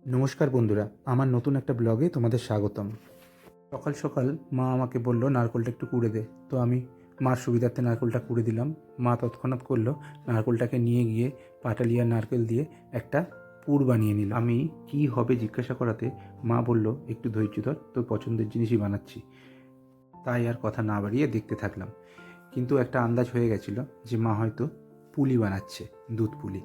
নমস্কার বন্ধুরা, আমার নতুন একটা ব্লগে তোমাদের স্বাগতম। সকাল সকাল মা আমাকে বলল নারকেলটা একটু কুড়ে দে। তো আমি মার সুবিধার্থে নারকেলটা কুড়ে দিলাম। মা তৎক্ষণাৎ করলো, নারকেলটাকে নিয়ে গিয়ে পাটালি আর নারকেল দিয়ে একটা পুর বানিয়ে নিল। আমি কি হবে জিজ্ঞাসা করাতে মা বলল, একটু ধৈর্য ধর, তোর পছন্দের জিনিসই বানাচ্ছি। তাই আর কথা না বাড়িয়ে দেখতে থাকলাম। কিন্তু একটা আন্দাজ হয়ে গেছিল যে মা হয়তো পুলি বানাচ্ছে, দুধ পুলি।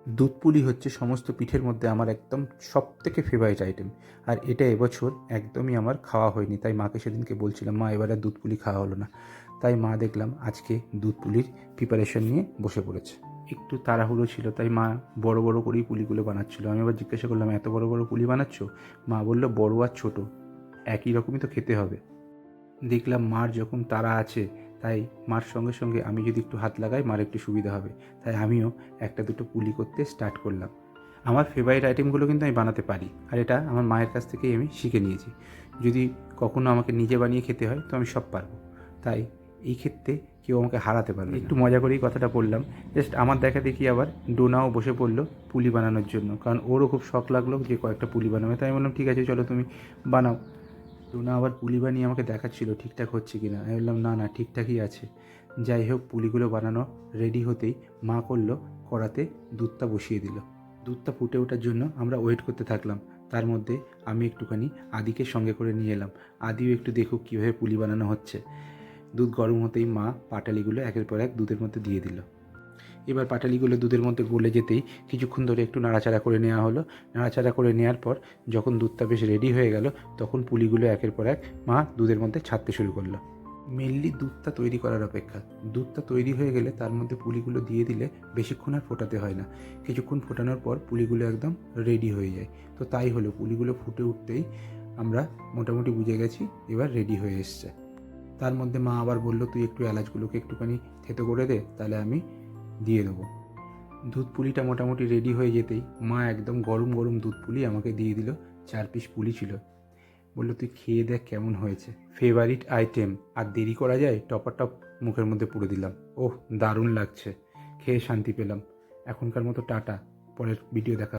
দুধ পুলি হচ্ছে সমস্ত পিঠের মধ্যে আমার একদম সবথেকে ফেভারিট আইটেম। আর এটা এবছর একদমই আমার খাওয়া হয়নি, তাই মাকে সেদিনকে বলছিলাম, মা এবার আর দুধ পুলি খাওয়া হলো না। তাই মা দেখলাম আজকে দুধ পুলির প্রিপারেশন নিয়ে বসে পড়েছে। একটু তাড়াহুড়ো ছিল, তাই মা বড় বড় করেই পুলিগুলো বানাচ্ছিল। আমি আবার জিজ্ঞাসা করলাম, এত বড় বড় পুলি বানাচ্ছ? মা বলল, বড় আর ছোট একই রকমই তো খেতে হবে। দেখলাম মার যখন তাড়া আছে, তাই মার সঙ্গে সঙ্গে আমি যদি একটু হাত লাগাই মার একটু সুবিধা হবে, তাই আমিও একটা দুটো পুলি করতে স্টার্ট করলাম। আমার ফেভারিট আইটেমগুলো কিন্তু আমি বানাতে পারি, আর এটা আমার মায়ের কাছ থেকেই আমি শিখে নিয়েছি। যদি কখনো আমাকে নিজে বানিয়ে খেতে হয় তো আমি সব পারবো, তাই এই ক্ষেত্রে কেউ আমাকে হারাতে পারবে না। একটু মজা করেই কথাটা বললাম। জাস্ট আমার দেখা দেখি আবার ডোনাও বসে পড়লো পুলি বানানোর জন্য, কারণ ওরও খুব শখ লাগলো যে কয়েকটা পুলি বানাবে। তাই আমি বললাম, ঠিক আছে চলো তুমি বানাও। রুনা আবার পুলি বানিয়ে আমাকে দেখাচ্ছিল ঠিকঠাক হচ্ছে কি না। আমি বললাম, না না, ঠিকঠাকই আছে। যাই হোক, পুলিগুলো বানানো রেডি হতেই মা করলো কড়াতে দুধটা বসিয়ে দিল। দুধটা ফুটে ওঠার জন্য আমরা ওয়েট করতে থাকলাম। তার মধ্যে আমি একটুখানি আদিকে সঙ্গে করে নিয়ে এলাম। আদিও একটু দেখুক কীভাবে পুলি বানানো হচ্ছে। দুধ গরম হতেই মা পাটালিগুলো একের পর এক দুধের মধ্যে দিয়ে দিল। এবার পাটালিগুলো দুধের মধ্যে গলে যেতেই কিছুক্ষণ ধরে একটু নাড়াচাড়া করে নেওয়া হলো। নাড়াচাড়া করে নেওয়ার পর যখন দুধটা বেশ রেডি হয়ে গেল, তখন পুলিগুলো একের পর এক মা দুধের মধ্যে ছাড়তে শুরু করলো। মেনলি দুধটা তৈরি করার অপেক্ষা, দুধটা তৈরি হয়ে গেলে তার মধ্যে পুলিগুলো দিয়ে দিলে বেশিক্ষণ আর ফোটাতে হয় না। কিছুক্ষণ ফোটানোর পর পুলিগুলো একদম রেডি হয়ে যায়। তো তাই হলো, পুলিগুলো ফুটে উঠতেই আমরা মোটামুটি বুঝে গেছি এবার রেডি হয়ে এসছে। তার মধ্যে মা আবার বলল, তুই একটু এলাচগুলোকে একটুখানি থেতো করে দে, তাহলে আমি দিয়ে দেবো। দুধ পুলিটা মোটামুটি রেডি হয়ে যেতেই মা একদম গরম গরম দুধ পুলি আমাকে দিয়ে দিল। 4 পিস পুলি ছিল। বললো, তুই খেয়ে দেখ কেমন হয়েছে, ফেভারিট আইটেম। আর দেরি করা যায়, টপাটপ মুখের মধ্যে পুরে দিলাম। ওহ, দারুণ লাগছে, খেয়ে শান্তি পেলাম। এখনকার মতো টাটা, পরের ভিডিও দেখা।